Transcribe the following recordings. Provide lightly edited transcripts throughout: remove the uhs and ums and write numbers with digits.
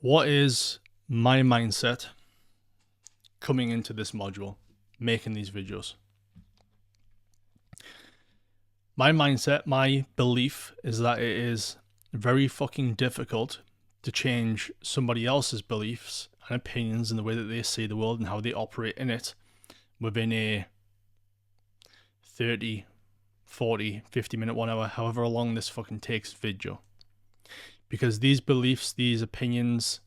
What is my mindset coming into this module, making these videos? My mindset, my belief is that it is very fucking difficult to change somebody else's beliefs and opinions and the way that they see the world and how they operate in it within a 30, 40, 50 minute, 1 hour, however long this fucking takes video. Because these beliefs, these opinions,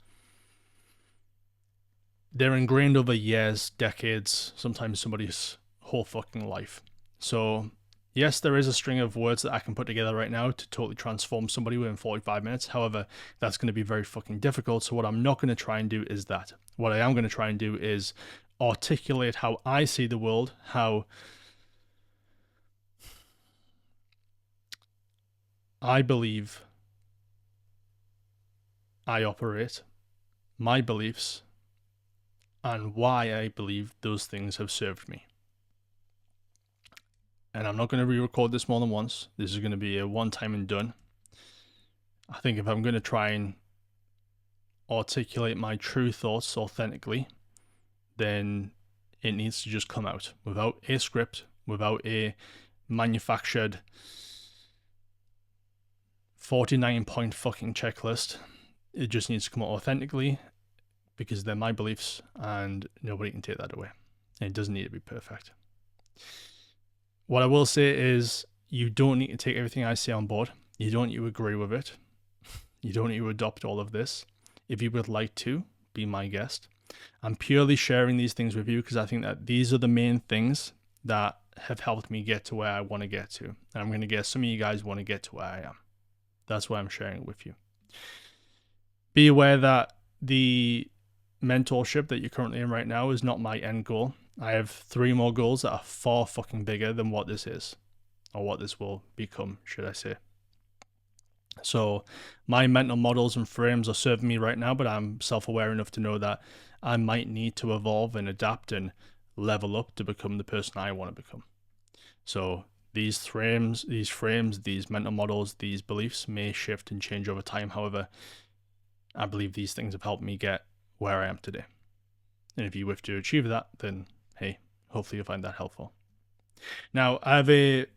they're ingrained over years, decades, sometimes somebody's whole fucking life. So yes, there is a string of words that I can put together right now to totally transform somebody within 45 minutes. However, that's going to be very fucking difficult. So what I'm not going to try and do is that. What I am going to try and do is articulate how I see the world, how I believe I operate, my beliefs, and why I believe those things have served me. And I'm not going to re-record this more than once. This is going to be a one-time and done. I think if I'm going to try and articulate my true thoughts authentically, then it needs to just come out without a script, without a manufactured 49-point fucking checklist. It just needs to come out authentically because they're my beliefs and nobody can take that away. And it doesn't need to be perfect. What I will say is you don't need to take everything I say on board. You don't need to agree with it. You don't need to adopt all of this. If you would like to, be my guest. I'm purely sharing these things with you because I think that these are the main things that have helped me get to where I want to get to. And I'm going to guess some of you guys want to get to where I am. That's why I'm sharing it with you. Be aware that the mentorship that you're currently in right now is not my end goal. I have 3 more goals that are far fucking bigger than what this is, or what this will become, should I say. So my mental models and frames are serving me right now, but I'm self-aware enough to know that I might need to evolve and adapt and level up to become the person I want to become. So these frames, these mental models, these beliefs may shift and change over time. However, I believe these things have helped me get where I am today. And if you wish to achieve that, then hey, hopefully you'll find that helpful. Now, I have a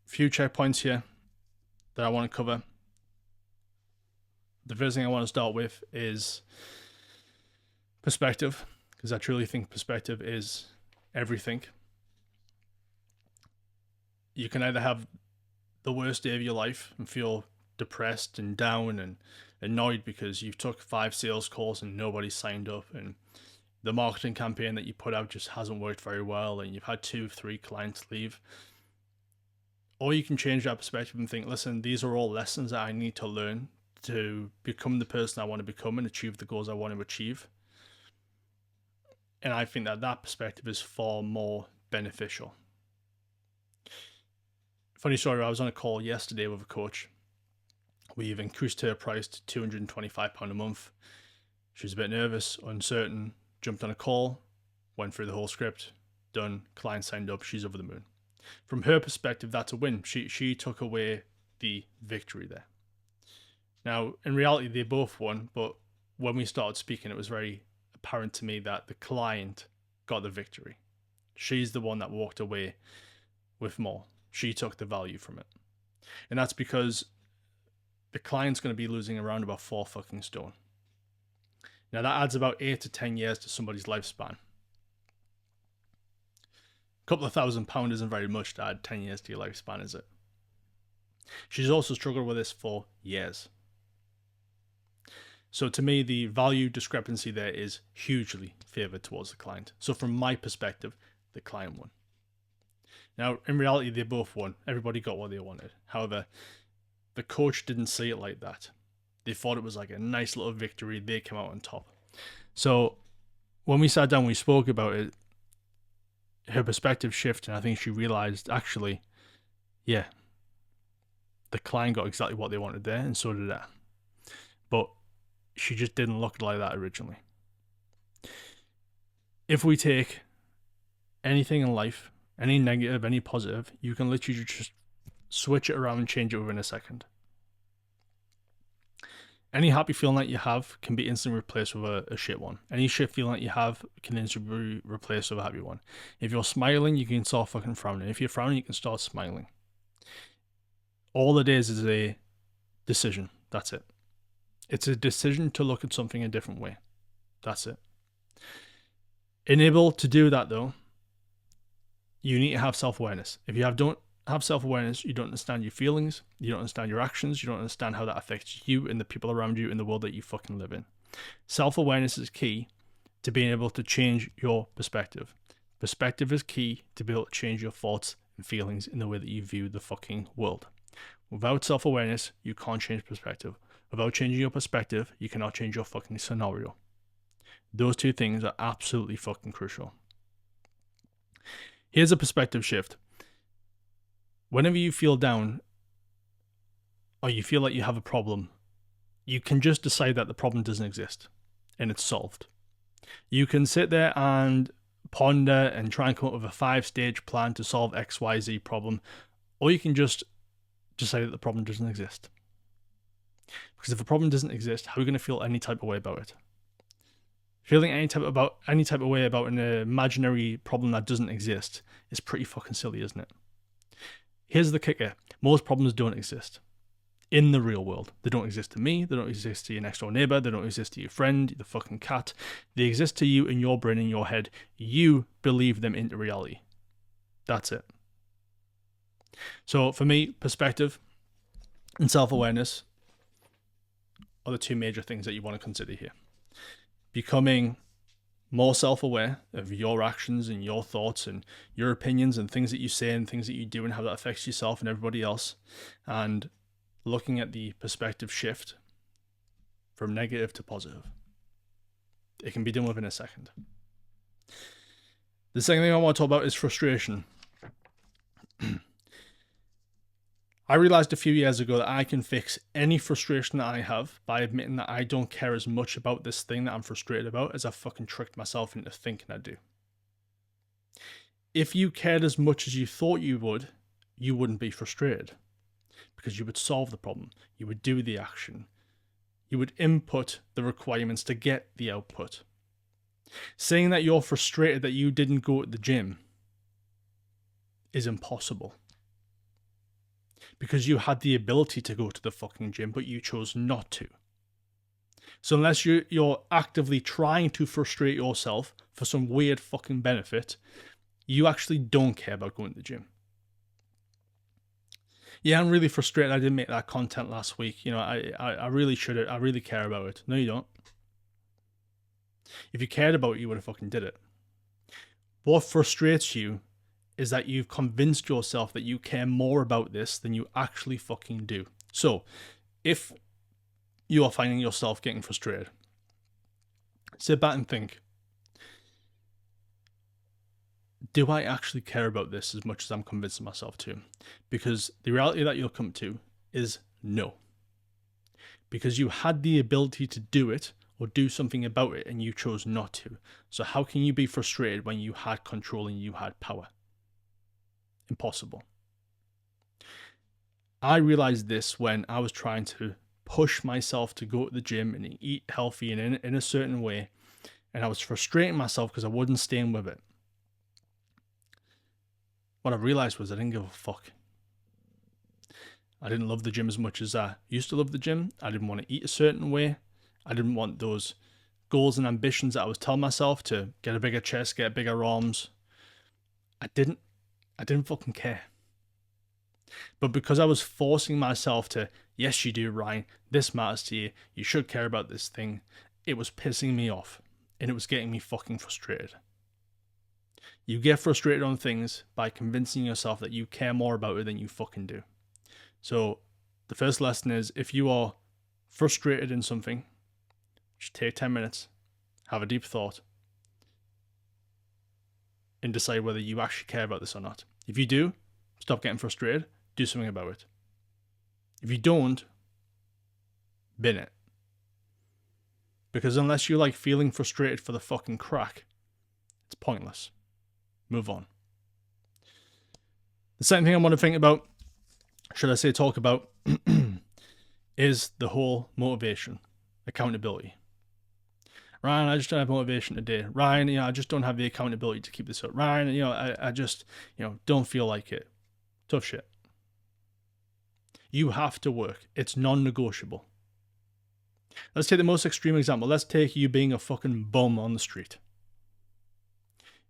few checkpoints here that I want to cover. The first thing I want to start with is perspective, because I truly think perspective is everything. You can either have the worst day of your life and feel depressed and down and annoyed because you've took 5 sales calls and nobody signed up, and the marketing campaign that you put out just hasn't worked very well, and you've had 2-3 clients leave. Or you can change that perspective and think, listen, these are all lessons that I need to learn to become the person I want to become and achieve the goals I want to achieve. And I think that that perspective is far more beneficial. Funny story, I was on a call yesterday with a coach. We've increased her price to £225 a month. She was a bit nervous, uncertain, jumped on a call, went through the whole script, done, client signed up, she's over the moon. From her perspective, that's a win. She took away the victory there. Now, in reality, they both won, but when we started speaking, it was very apparent to me that the client got the victory. She's the one that walked away with more. She took the value from it. And that's because the client's going to be losing around about 4 fucking stone. Now, that adds about 8 to 10 years to somebody's lifespan. A couple of £1,000 isn't very much to add 10 years to your lifespan, is it? She's also struggled with this for years. So to me, the value discrepancy there is hugely favored towards the client. So from my perspective, the client won. Now, in reality, they both won. Everybody got what they wanted. However, the coach didn't see it like that. They thought it was like a nice little victory. They came out on top. So when we sat down, we spoke about it, her perspective shifted, and I think she realized, actually, yeah, the client got exactly what they wanted there, and so did I. But she just didn't look like that originally. If we take anything in life, any negative, any positive, you can literally just switch it around and change it within a second. Any happy feeling that you have can be instantly replaced with a shit one. Any shit feeling that you have can instantly be replaced with a happy one. If you're smiling, you can start fucking frowning. If you're frowning, you can start smiling. All it is a decision. That's it. It's a decision to look at something a different way. That's it. Able to do that, though, you need to have self-awareness. If you don't have self-awareness, you don't understand your feelings, you don't understand your actions, you don't understand how that affects you and the people around you in the world that you fucking live in. Self-awareness is key to being able to change your perspective. Perspective is key to be able to change your thoughts and feelings in the way that you view the fucking world. Without self-awareness, you can't change perspective. Without changing your perspective, you cannot change your fucking scenario. Those two things are absolutely fucking crucial. Here's a perspective shift. Whenever you feel down or you feel like you have a problem, you can just decide that the problem doesn't exist and it's solved. You can sit there and ponder and try and come up with a 5-stage plan to solve XYZ problem, or you can just decide that the problem doesn't exist. Because if a problem doesn't exist, how are you going to feel any type of way about it? Feeling any type of way about an imaginary problem that doesn't exist is pretty fucking silly, isn't it? Here's the kicker. Most problems don't exist in the real world. They don't exist to me. They don't exist to your next door neighbor. They don't exist to your friend, the fucking cat. They exist to you in your brain, in your head. You believe them into reality. That's it. So for me, perspective and self-awareness are the two major things that you want to consider here. Becoming more self-aware of your actions and your thoughts and your opinions and things that you say and things that you do and how that affects yourself and everybody else, and looking at the perspective shift from negative to positive. It can be done within a second. The second thing I want to talk about is frustration. I realized a few years ago that I can fix any frustration that I have by admitting that I don't care as much about this thing that I'm frustrated about as I fucking tricked myself into thinking I do. If you cared as much as you thought you would, you wouldn't be frustrated. Because you would solve the problem. You would do the action. You would input the requirements to get the output. Saying that you're frustrated that you didn't go to the gym is impossible. Because you had the ability to go to the fucking gym, but you chose not to. So unless you're actively trying to frustrate yourself for some weird fucking benefit, you actually don't care about going to the gym. Yeah, I'm really frustrated I didn't make that content last week. You know, I really should have. I really care about it. No, you don't. If you cared about it, you would have fucking did it. What frustrates you is that you've convinced yourself that you care more about this than you actually fucking do. So, if you are finding yourself getting frustrated, sit back and think, do I actually care about this as much as I'm convincing myself to? Because the reality that you'll come to is no. Because you had the ability to do it or do something about it and you chose not to. So how can you be frustrated when you had control and you had power? Impossible. I realized this when I was trying to push myself to go to the gym and eat healthy and in a certain way. And I was frustrating myself because I wasn't staying with it. What I realized was I didn't give a fuck. I didn't love the gym as much as I used to love the gym. I didn't want to eat a certain way. I didn't want those goals and ambitions that I was telling myself to get a bigger chest, get bigger arms. I didn't fucking care. But because I was forcing myself to, yes, you do, Ryan, this matters to you, you should care about this thing, it was pissing me off and it was getting me fucking frustrated. You get frustrated on things by convincing yourself that you care more about it than you fucking do. So the first lesson is, if you are frustrated in something, just take 10 minutes, have a deep thought, and decide whether you actually care about this or not. If you do, stop getting frustrated, do something about it. If you don't, bin it. Because unless you like feeling frustrated for the fucking crack, it's pointless. Move on. The second thing I want to think about, should I say talk about, is the whole motivation, accountability. Ryan, I just don't have motivation today. Ryan, I just don't have the accountability to keep this up. Ryan, I just, don't feel like it. Tough shit. You have to work. It's non-negotiable. Let's take the most extreme example. Let's take you being a fucking bum on the street.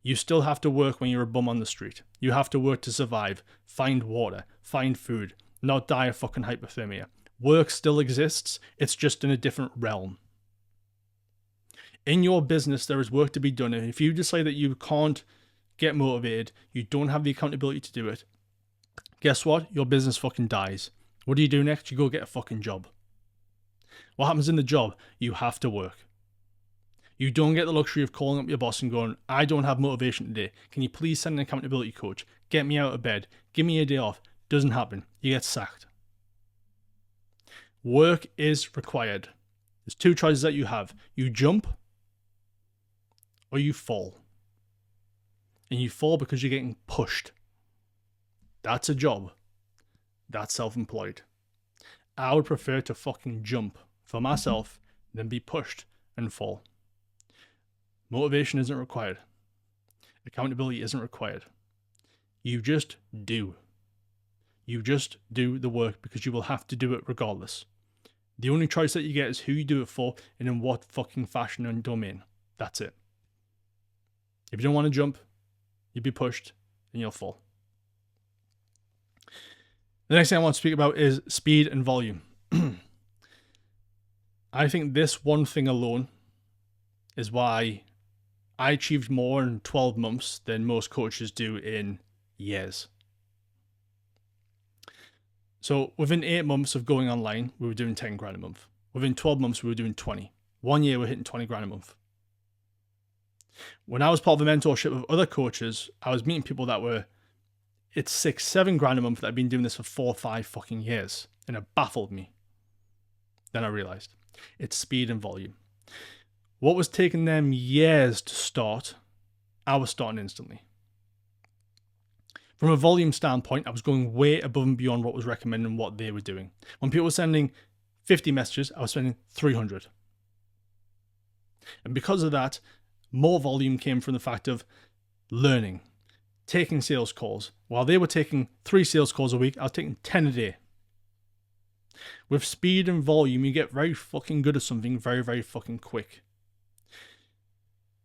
You still have to work when you're a bum on the street. You have to work to survive, find water, find food, not die of fucking hypothermia. Work still exists. It's just in a different realm. In your business, there is work to be done. And if you decide that you can't get motivated, you don't have the accountability to do it, guess what? Your business fucking dies. What do you do next? You go get a fucking job. What happens in the job? You have to work. You don't get the luxury of calling up your boss and going, I don't have motivation today. Can you please send an accountability coach? Get me out of bed. Give me a day off. Doesn't happen. You get sacked. Work is required. There's two choices that you have. You jump or you fall. And you fall because you're getting pushed. That's a job. That's self-employed. I would prefer to fucking jump for myself than be pushed and fall. Motivation isn't required. Accountability isn't required. You just do. You just do the work because you will have to do it regardless. The only choice that you get is who you do it for and in what fucking fashion and domain. That's it. If you don't want to jump, you'll be pushed and you'll fall. The next thing I want to speak about is speed and volume. I think this one thing alone is why I achieved more in 12 months than most coaches do in years. So within 8 months of going online, we were doing 10 grand a month. Within 12 months, we were doing 20. 1 year, we're hitting 20 grand a month. When I was part of a mentorship of other coaches, I was meeting people that were, it's 6, 7 grand a month that I've been doing this for 4 or 5 fucking years. And it baffled me. Then I realized it's speed and volume. What was taking them years to start, I was starting instantly. From a volume standpoint, I was going way above and beyond what was recommended and what they were doing. When people were sending 50 messages, I was sending 300. And because of that, more volume came from the fact of learning, taking sales calls. While they were taking 3 sales calls a week, I was taking 10 a day. With speed and volume, you get very fucking good at something very, very fucking quick.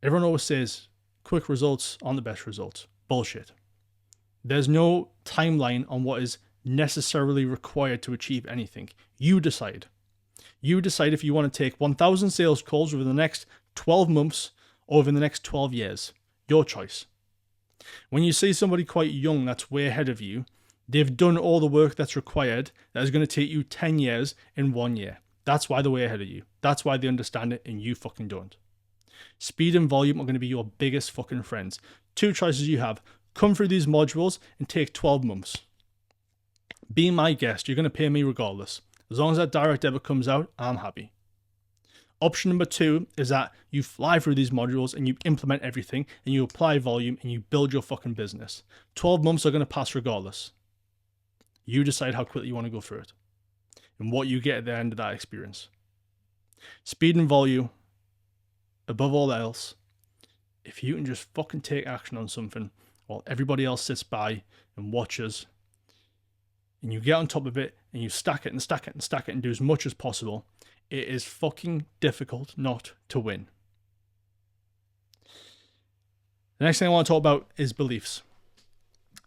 Everyone always says quick results aren't the best results. Bullshit. There's no timeline on what is necessarily required to achieve anything. You decide. You decide if you want to take 1,000 sales calls within the next 12 months or within the next 12 years. Your choice. When you see somebody quite young that's way ahead of you, they've done all the work that's required that is going to take you 10 years in 1 year. That's why they're way ahead of you. That's why they understand it and you fucking don't. Speed and volume are going to be your biggest fucking friends. 2 choices you have. Come through these modules and take 12 months. Be my guest. You're going to pay me regardless. As long as that direct debit comes out, I'm happy. Option number 2 is that you fly through these modules and you implement everything and you apply volume and you build your fucking business. 12 months are going to pass regardless. You decide how quickly you want to go through it and what you get at the end of that experience. Speed and volume, above all else, if you can just fucking take action on something while everybody else sits by and watches, and you get on top of it and you stack it and stack it and stack it and do as much as possible, it is fucking difficult not to win. The next thing I want to talk about is beliefs.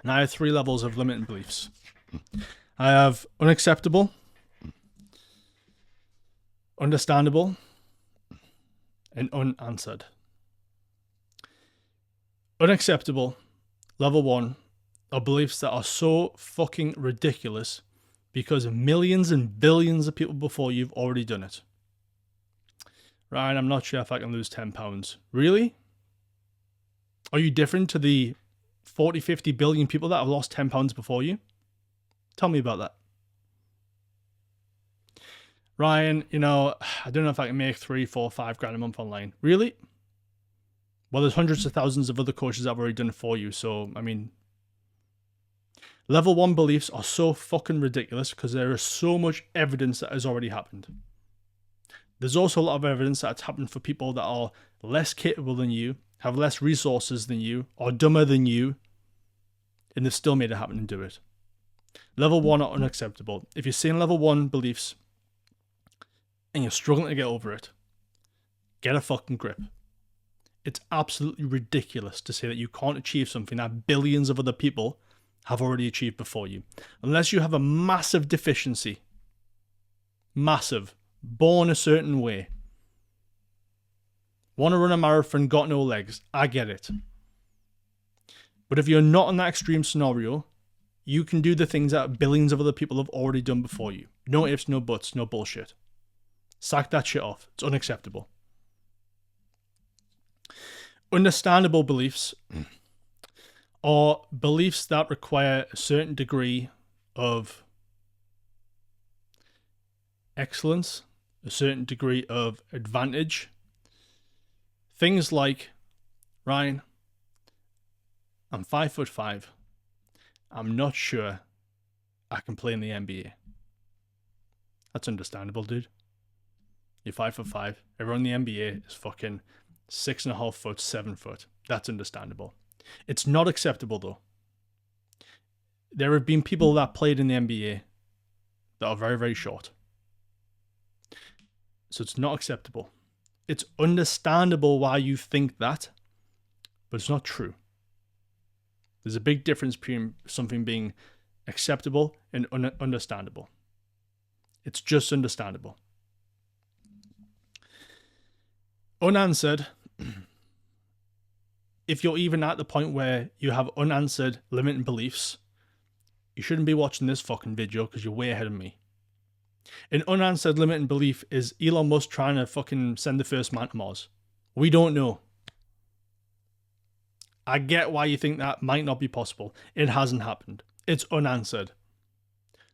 And I have 3 levels of limiting beliefs. I have unacceptable, understandable, and unanswered. Unacceptable, level 1, are beliefs that are so fucking ridiculous because millions and billions of people before you've already done it. Ryan, I'm not sure if I can lose 10 pounds. Really? Are you different to the 40, 50 billion people that have lost 10 pounds before you? Tell me about that. Ryan, I don't know if I can make 3, 4, 5 grand a month online. Really? Well, there's hundreds of thousands of other coaches that have already done it for you. So, Level 1 beliefs are so fucking ridiculous because there is so much evidence that has already happened. There's also a lot of evidence that it's happened for people that are less capable than you, have less resources than you, or dumber than you, and they've still made it happen and do it. Level 1 are unacceptable. If you're seeing level 1 beliefs and you're struggling to get over it, get a fucking grip. It's absolutely ridiculous to say that you can't achieve something that billions of other people have already achieved before you. Unless you have a massive deficiency. Massive. Born a certain way. Want to run a marathon, got no legs. I get it. But if you're not in that extreme scenario, you can do the things that billions of other people have already done before you. No ifs, no buts, no bullshit. Sack that shit off. It's unacceptable. Understandable beliefs are beliefs that require a certain degree of excellence, a certain degree of advantage. Things like, Ryan, I'm 5'5". I'm not sure I can play in the NBA. That's understandable, dude. You're 5'5". Everyone in the NBA is fucking 6.5 foot, 7 foot. That's understandable. It's not acceptable though. There have been people that played in the NBA that are very, very short. So it's not acceptable. It's understandable why you think that, but it's not true. There's a big difference between something being acceptable and understandable. It's just understandable. Unanswered. If you're even at the point where you have unanswered limiting beliefs, you shouldn't be watching this fucking video because you're way ahead of me. An unanswered limiting belief is Elon Musk trying to fucking send the first man to Mars. We don't know. I get why you think that might not be possible. It hasn't happened. It's unanswered.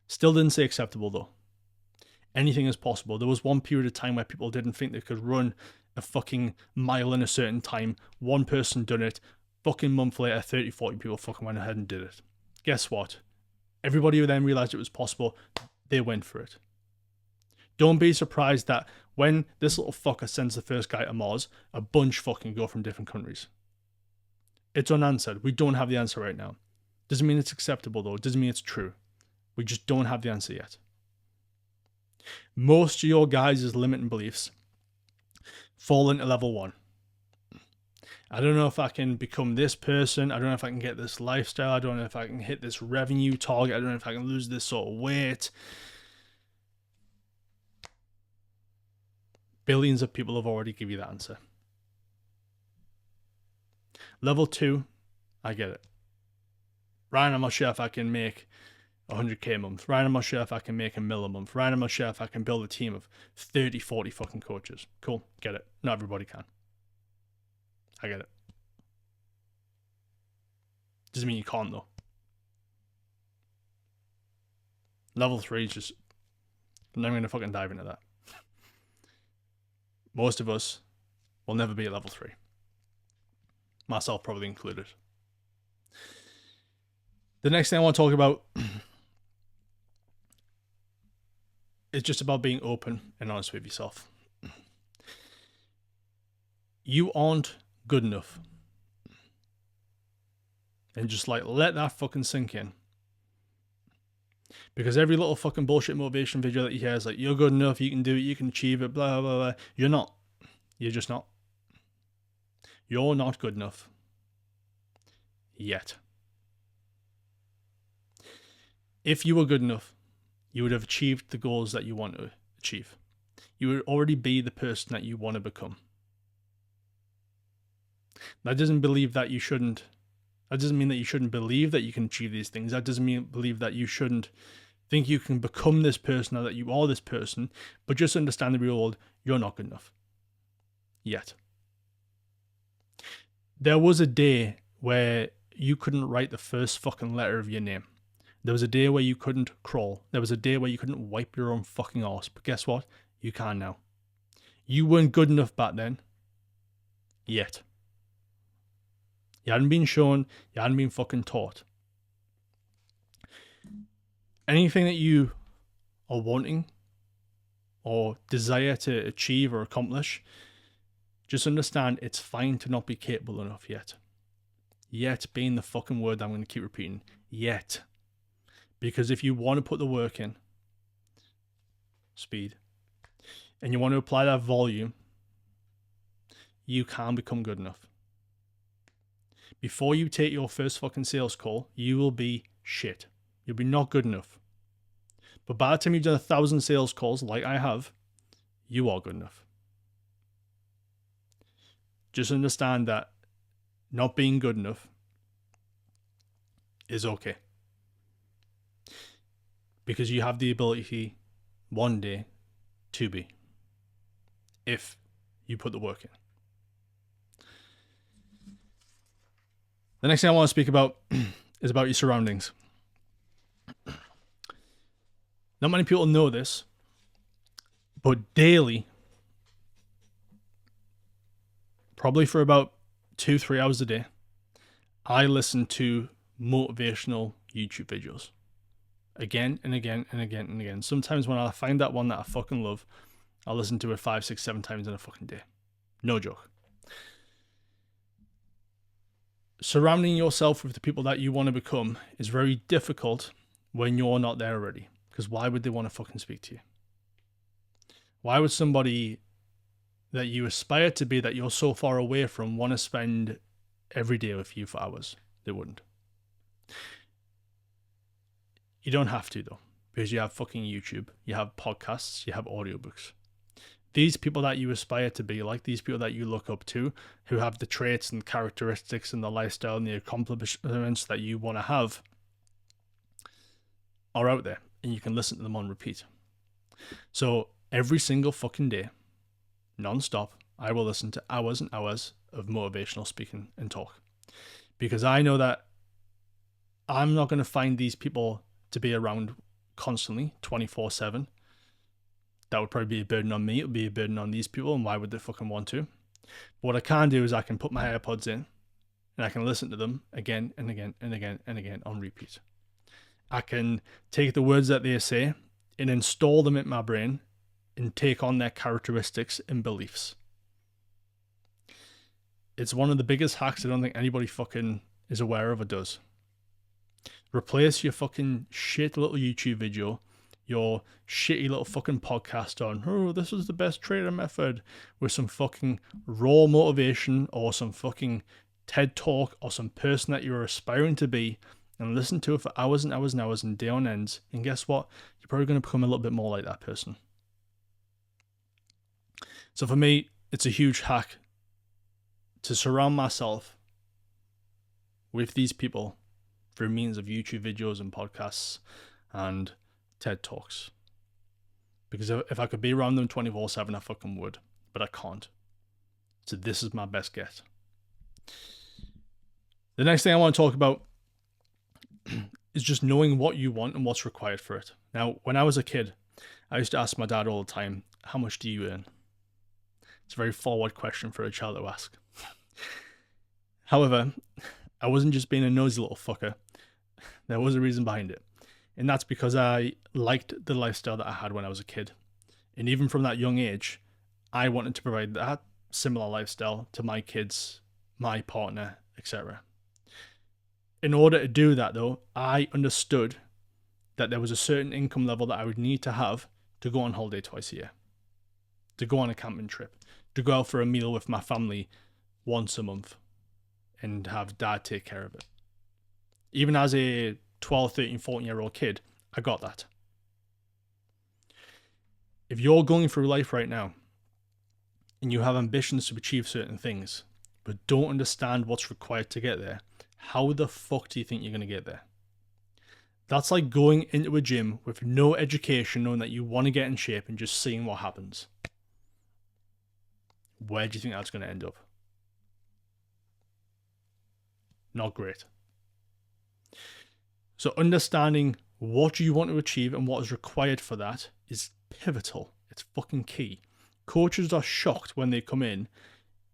Still didn't say acceptable though. Anything is possible. There was one period of time where people didn't think they could run a fucking mile in a certain time. One person done it. Fucking month later, 30, 40 people fucking went ahead and did it. Guess what? Everybody who then realized it was possible, they went for it. Don't be surprised that when this little fucker sends the first guy to Mars, a bunch fucking go from different countries. It's unanswered. We don't have the answer right now. Doesn't mean it's acceptable though. Doesn't mean it's true. We just don't have the answer yet. Most of your guys' limiting beliefs fall into level 1. I don't know if I can become this person. I don't know if I can get this lifestyle. I don't know if I can hit this revenue target. I don't know if I can lose this sort of weight. Billions of people have already given you that answer. Level 2, I get it. Ryan, I'm not sure if I can make 100k a month. Ryan, I'm not sure if I can make $1 million a month. Ryan, I'm not sure if I can build a team of 30, 40 fucking coaches. Cool, get it. Not everybody can. I get it. Doesn't mean you can't though. Level 3 is just, I'm not going to fucking dive into that. Most of us will never be at level 3. Myself probably included. The next thing I want to talk about is just about being open and honest with yourself. You aren't good enough. And just like let that fucking sink in. Because every little fucking bullshit motivation video that you hear is like, you're good enough, you can do it, you can achieve it, blah, blah, blah. You're not. You're just not. You're not good enough. Yet. If you were good enough, you would have achieved the goals that you want to achieve. You would already be the person that you want to become. That doesn't believe that you shouldn't. That doesn't mean that you shouldn't believe that you can achieve these things. That doesn't mean believe that you shouldn't think you can become this person or that you are this person. But just understand the real world, you're not good enough. Yet. There was a day where you couldn't write the first fucking letter of your name. There was a day where you couldn't crawl. There was a day where you couldn't wipe your own fucking arse. But guess what? You can now. You weren't good enough back then. Yet. You hadn't been shown. You hadn't been fucking taught. anything that you are wanting or desire to achieve or accomplish, just understand it's fine to not be capable enough yet. Yet being the fucking word I'm going to keep repeating. Yet. Because if you want to put the work in, speed, and you want to apply that volume, you can become good enough. Before you take your first fucking sales call, you will be shit. You'll be not good enough. But by the time you've done 1,000 sales calls, like I have, you are good enough. Just understand that not being good enough is okay. Because you have the ability one day to be, if you put the work in. The next thing I want to speak about is about your surroundings. Not many people know this, but daily, probably for about 2-3 hours a day, I listen to motivational YouTube videos. Again and again and again and again. Sometimes when I find that one that I fucking love, I'll listen to it 5, 6, 7 times in a fucking day. No joke. Surrounding yourself with the people that you want to become is very difficult when you're not there already. Because why would they want to fucking speak to you? Why would somebody that you aspire to be, that you're so far away from, want to spend every day with you for hours? They wouldn't. You don't have to, though, because you have fucking YouTube, you have podcasts, you have audiobooks. These people that you aspire to be, like these people that you look up to, who have the traits and characteristics and the lifestyle and the accomplishments that you want to have, are out there, and you can listen to them on repeat. So every single fucking day, non-stop, I will listen to hours and hours of motivational speaking and talk. Because I know that I'm not going to find these people to be around constantly, 24/7. That would probably be a burden on me. It would be a burden on these people, and why would they fucking want to? But what I can do is I can put my AirPods in, and I can listen to them again and again and again and again on repeat. I can take the words that they say and install them in my brain and take on their characteristics and beliefs. It's one of the biggest hacks I don't think anybody fucking is aware of or does. Replace your fucking shit little YouTube video, your shitty little fucking podcast on, oh, this is the best trader method, with some fucking raw motivation or some fucking TED talk or some person that you're aspiring to be, and listen to it for hours and hours and hours and day on ends. And guess what? You're probably going to become a little bit more like that person. So for me, it's a huge hack to surround myself with these people through means of YouTube videos and podcasts and TED Talks. Because if I could be around them 24/7, I fucking would. But I can't. So this is my best guess. The next thing I want to talk about is just knowing what you want and what's required for it. Now, when I was a kid, I used to ask my dad all the time, how much do you earn? It's a very forward question for a child to ask. However, I wasn't just being a nosy little fucker. There was a reason behind it. And that's because I liked the lifestyle that I had when I was a kid. And even from that young age, I wanted to provide that similar lifestyle to my kids, my partner, etc. In order to do that, though, I understood that there was a certain income level that I would need to have to go on holiday twice a year, to go on a camping trip, to go out for a meal with my family once a month, and have dad take care of it. Even as a 12, 13, 14-year-old kid, I got that. If you're going through life right now and you have ambitions to achieve certain things, but don't understand what's required to get there, how the fuck do you think you're going to get there? That's like going into a gym with no education, knowing that you want to get in shape and just seeing what happens. Where do you think that's going to end up? Not great. So understanding what you want to achieve and what is required for that is pivotal. It's fucking key. Coaches are shocked when they come in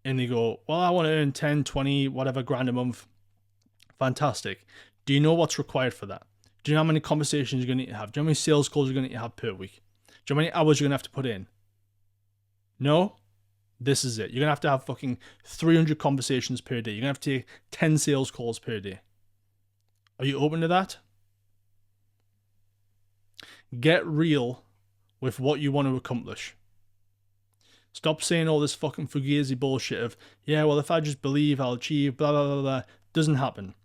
and they go, well, I want to earn 10, 20, whatever grand a month. Fantastic. Do you know what's required for that? Do you know how many conversations you're going to need to have? Do you know how many sales calls you're going to need to have per week? Do you know how many hours you're going to have to put in? No? This is it. You're going to have fucking 300 conversations per day. You're going to have to take 10 sales calls per day. Are you open to that? Get real with what you want to accomplish. Stop saying all this fucking fugazi bullshit of, yeah, well, if I just believe, I'll achieve, blah, blah, blah, blah. Doesn't happen.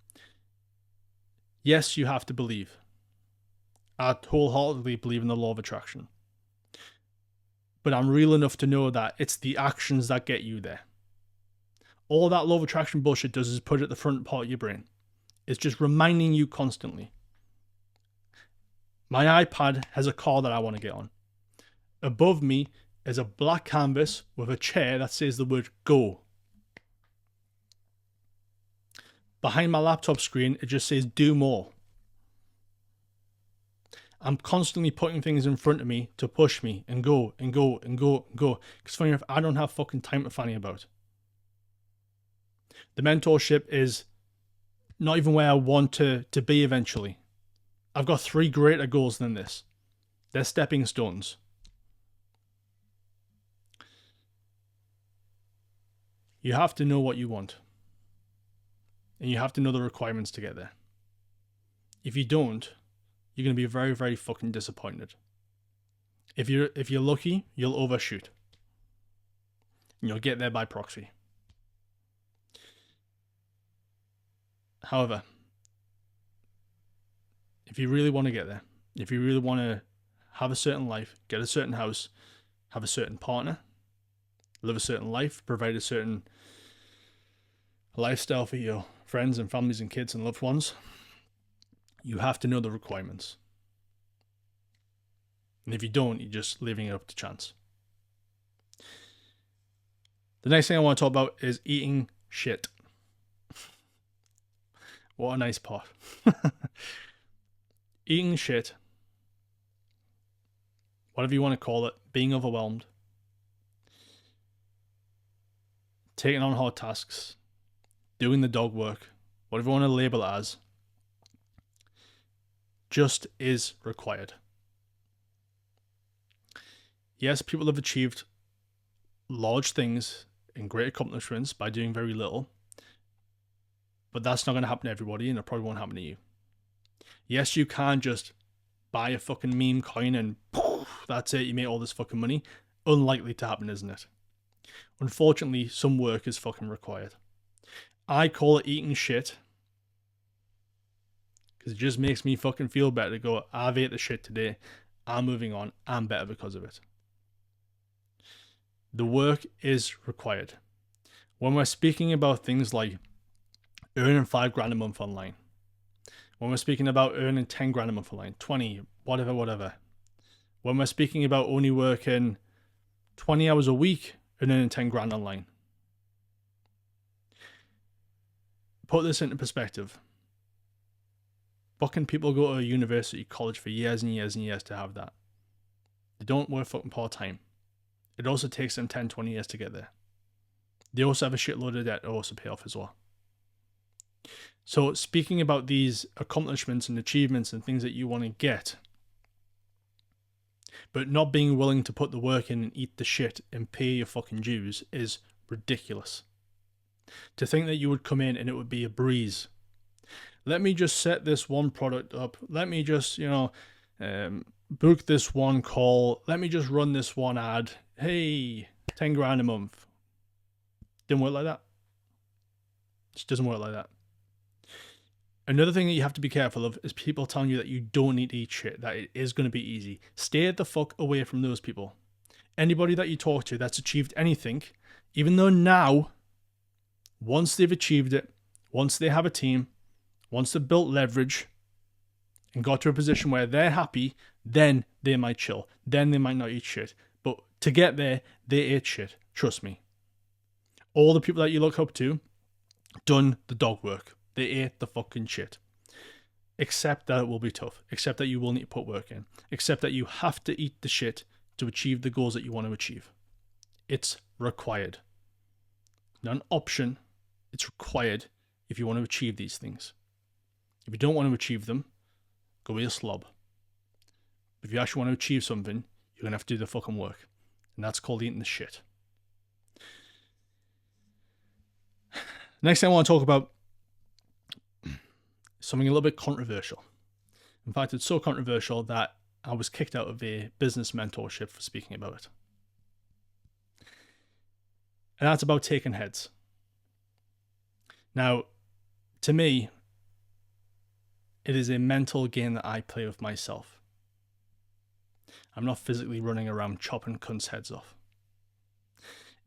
Yes, you have to believe. I wholeheartedly believe in the law of attraction. But I'm real enough to know that it's the actions that get you there. All that law of attraction bullshit does is put it at the front part of your brain. It's just reminding you constantly. My iPad has a car that I want to get on. Above me is a black canvas with a chair that says the word go. Behind my laptop screen, it just says do more. I'm constantly putting things in front of me to push me and go and go and go and go. Because funny enough, I don't have fucking time to fanny about. The mentorship is not even where I want to be eventually. I've got 3 greater goals than this. They're stepping stones. You have to know what you want. And you have to know the requirements to get there. If you don't, you're going to be very, very fucking disappointed. If you're lucky, you'll overshoot. And you'll get there by proxy. However, if you really want to get there, if you really want to have a certain life, get a certain house, have a certain partner, live a certain life, provide a certain lifestyle for your friends and families and kids and loved ones, you have to know the requirements. And if you don't, you're just leaving it up to chance. The next thing I want to talk about is eating shit. What a nice part. Eating shit, whatever you want to call it, being overwhelmed, taking on hard tasks, doing the dog work, whatever you want to label it as, just is required. Yes, people have achieved large things and great accomplishments by doing very little, but that's not going to happen to everybody, and it probably won't happen to you. Yes, you can just buy a fucking meme coin and poof, that's it, you make all this fucking money. Unlikely to happen, isn't it? Unfortunately, some work is fucking required. I call it eating shit because it just makes me fucking feel better to go, I've ate the shit today, I'm moving on, I'm better because of it. The work is required. When we're speaking about things like earning $5,000 a month online, when we're speaking about earning 10 grand a month online, 20, whatever. When we're speaking about only working 20 hours a week and earning 10 grand online. Put this into perspective. Fucking people go to a university, college for years and years and years to have that. They don't work fucking part-time. It also takes them 10, 20 years to get there. They also have a shitload of debt to also pay off as well. So speaking about these accomplishments and achievements and things that you want to get, but not being willing to put the work in and eat the shit and pay your fucking dues is ridiculous. To think that you would come in and it would be a breeze. Let me just set this one product up. Let me just, book this one call. Let me just run this one ad. Hey, 10 grand a month. Didn't work like that. Just doesn't work like that. Another thing that you have to be careful of is people telling you that you don't need to eat shit, that it is going to be easy. Stay the fuck away from those people. Anybody that you talk to that's achieved anything, even though now, once they've achieved it, once they have a team, once they've built leverage and got to a position where they're happy, then they might chill. Then they might not eat shit. But to get there, they ate shit. Trust me. All the people that you look up to done the dog work. They ate the fucking shit. Accept that it will be tough. Accept that you will need to put work in. Accept that you have to eat the shit to achieve the goals that you want to achieve. It's required. Not an option. It's required if you want to achieve these things. If you don't want to achieve them, Go be a slob. If you actually want to achieve something, you're going to have to do the fucking work. And that's called eating the shit. Next thing I want to talk about is something a little bit controversial. In fact, it's so controversial that I was kicked out of a business mentorship for speaking about it. And that's about taking heads. Now, to me, it is a mental game that I play with myself. I'm not physically running around chopping cunts' heads off.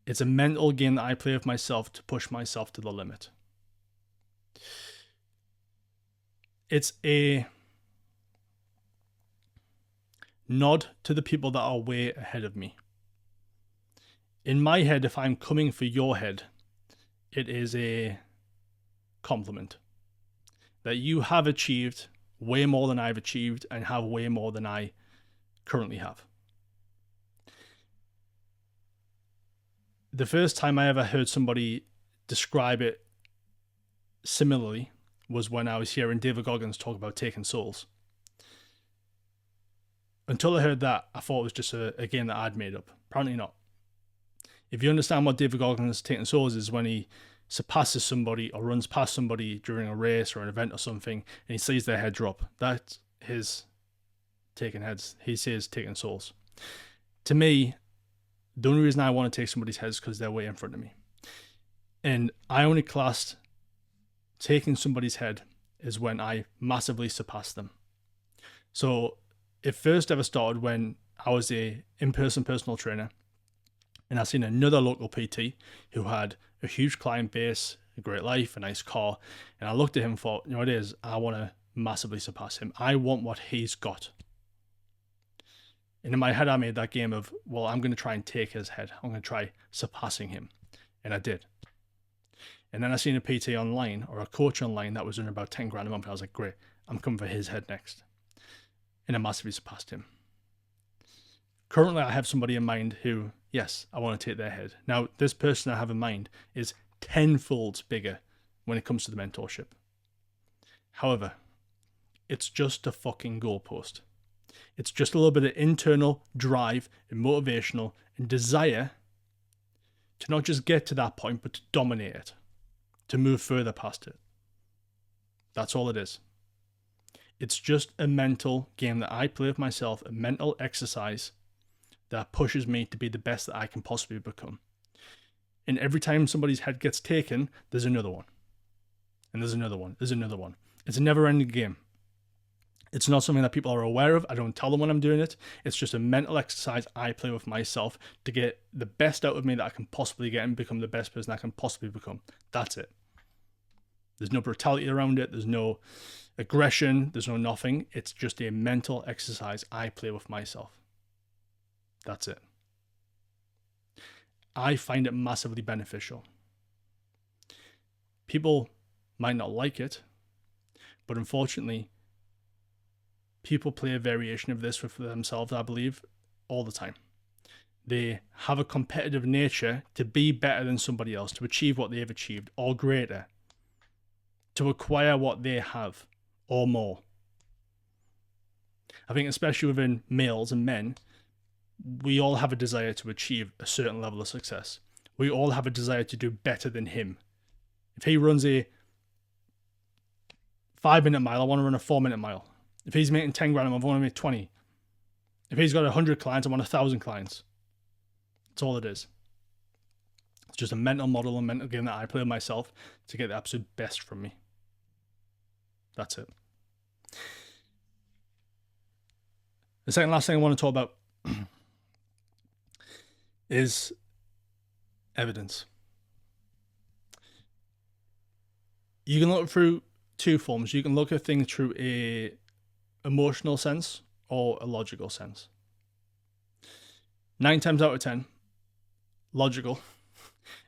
It's a mental game that I play with myself to push myself to the limit. It's a nod to the people that are way ahead of me. In my head, if I'm coming for your head, it is a compliment that you have achieved way more than I've achieved and have way more than I currently have. The first time I ever heard somebody describe it similarly was when I was hearing David Goggins talk about taking souls. Until I heard that, I thought it was just a game that I'd made up. Apparently not. If you understand what David Goggins taking souls is, when he surpasses somebody or runs past somebody during a race or an event or something, and he sees their head drop, that's his taking heads. He says taking souls. To me, the only reason I want to take somebody's head is because they're way in front of me. And I only classed taking somebody's head is when I massively surpass them. So it first ever started when I was a in-person personal trainer, and I seen another local PT who had a huge client base, a great life, a nice car, and I looked at him and thought, you know what it is, I want to massively surpass him. I want what he's got. And in my head, I made that game of, well, I'm going to try and take his head. I'm going to try surpassing him. And I did. And then I seen a PT online or a coach online that was earning about 10 grand a month. And I was like, great, I'm coming for his head next. And I massively surpassed him. Currently, I have somebody in mind who, yes, I want to take their head. Now, this person I have in mind is tenfold bigger when it comes to the mentorship. However, it's just a fucking goalpost. It's just a little bit of internal drive and motivational and desire to not just get to that point, but to dominate it, to move further past it. That's all it is. It's just a mental game that I play with myself, a mental exercise that pushes me to be the best that I can possibly become. And every time somebody's head gets taken, there's another one. And there's another one. There's another one. It's a never-ending game. It's not something that people are aware of. I don't tell them when I'm doing it. It's just a mental exercise I play with myself to get the best out of me that I can possibly get and become the best person I can possibly become. That's it. There's no brutality around it. There's no aggression. There's no nothing. It's just a mental exercise I play with myself. That's it. I find it massively beneficial. People might not like it, but unfortunately, people play a variation of this for themselves, I believe, all the time. They have a competitive nature to be better than somebody else, to achieve what they've achieved, or greater, to acquire what they have, or more. I think especially within males and men, we all have a desire to achieve a certain level of success. We all have a desire to do better than him. If he runs a 5-minute mile, I want to run a 4-minute mile. If he's making 10 grand a month, I want to make 20. If he's got 100 clients, I want 1,000 clients. That's all it is. It's just a mental model and mental game that I play with myself to get the absolute best from me. That's it. The second last thing I want to talk about is evidence. You can look through two forms. You can look at things through a emotional sense or a logical sense. 9 times out of 10, logical,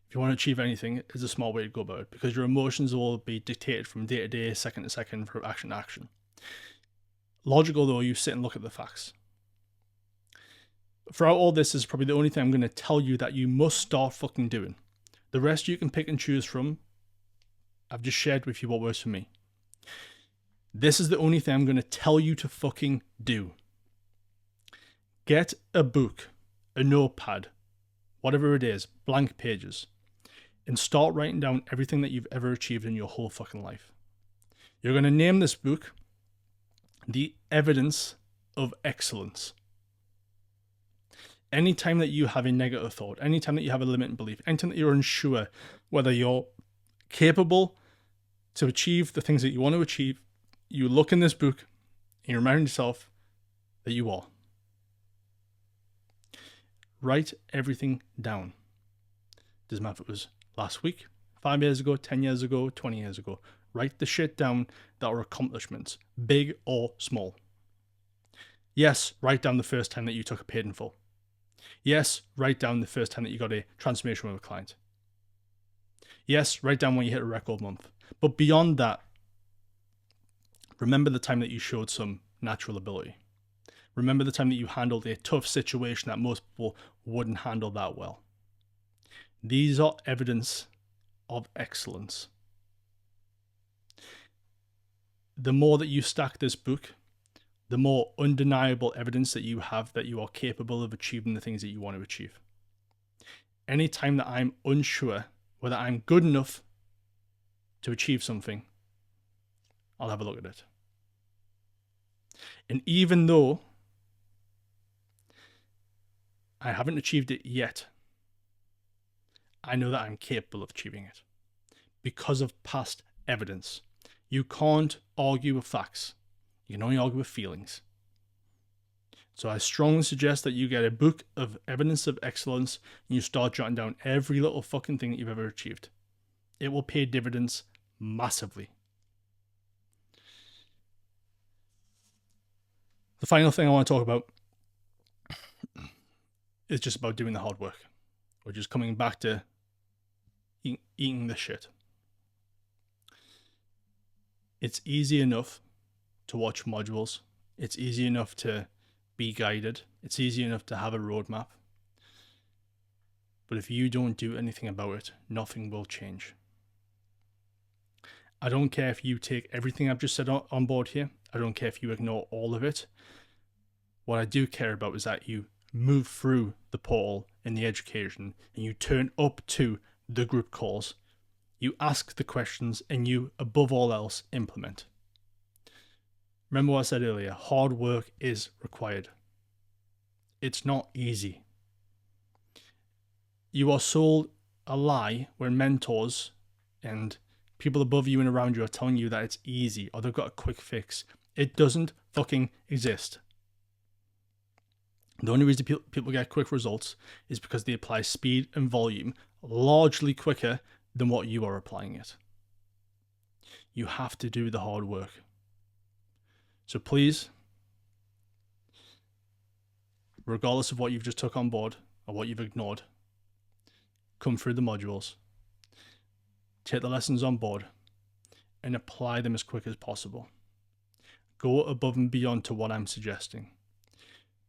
if you want to achieve anything, is a small way to go about it, because your emotions will be dictated from day to day, second to second, from action to action. Logical, though, you sit and look at the facts. Throughout all this is probably the only thing I'm going to tell you that you must start fucking doing. The rest you can pick and choose from. I've just shared with you what works for me. This is the only thing I'm going to tell you to fucking do. Get a book, a notepad, whatever it is, blank pages, and start writing down everything that you've ever achieved in your whole fucking life. You're going to name this book The Evidence of Excellence. Anytime that you have a negative thought, anytime that you have a limiting belief, anytime that you're unsure whether you're capable to achieve the things that you want to achieve, you look in this book and you remind yourself that you are. Write everything down. Doesn't matter if it was last week, 5 years ago, 10 years ago, 20 years ago. Write the shit down that are accomplishments, big or small. Yes, write down the first time that you took a paid in full. Yes, write down the first time that you got a transformation with a client. Yes, write down when you hit a record month. But beyond that, remember the time that you showed some natural ability. Remember the time that you handled a tough situation that most people wouldn't handle that well. These are evidence of excellence. The more that you stack this book, the more undeniable evidence that you have that you are capable of achieving the things that you want to achieve. Anytime that I'm unsure whether I'm good enough to achieve something, I'll have a look at it. And even though I haven't achieved it yet, I know that I'm capable of achieving it because of past evidence. You can't argue with facts. You can only argue with feelings. So I strongly suggest that you get a book of evidence of excellence and you start jotting down every little fucking thing that you've ever achieved. It will pay dividends massively. The final thing I want to talk about is just about doing the hard work, or just coming back to eating the shit. It's easy enough to watch modules. It's easy enough to be guided. It's easy enough to have a roadmap. But if you don't do anything about it, nothing will change. I don't care if you take everything I've just said on board here. I don't care if you ignore all of it. What I do care about is that you move through the portal in the education and you turn up to the group calls. You ask the questions and you, above all else, implement. Remember what I said earlier, hard work is required. It's not easy. You are sold a lie when mentors and people above you and around you are telling you that it's easy or they've got a quick fix. It doesn't fucking exist. The only reason people get quick results is because they apply speed and volume largely quicker than what you are applying it. You have to do the hard work. So please, regardless of what you've just took on board or what you've ignored, come through the modules, take the lessons on board, and apply them as quick as possible. Go above and beyond to what I'm suggesting.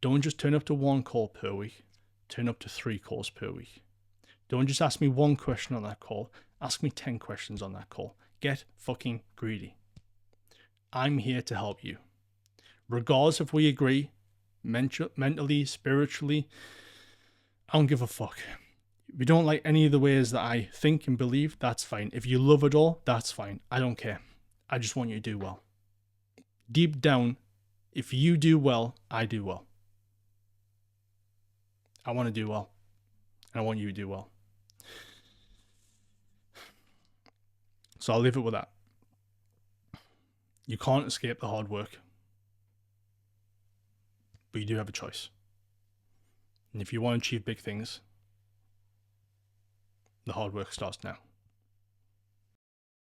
Don't just turn up to 1 call per week, turn up to 3 calls per week. Don't just ask me 1 question on that call, ask me 10 questions on that call. Get fucking greedy. I'm here to help you. Regardless if we agree, mentally, spiritually, I don't give a fuck. If you don't like any of the ways that I think and believe, that's fine. If you love it all, that's fine. I don't care. I just want you to do well. Deep down, if you do well, I do well. I want to do well. And I want you to do well. So I'll leave it with that. You can't escape the hard work. But you do have a choice. And if you want to achieve big things, the hard work starts now.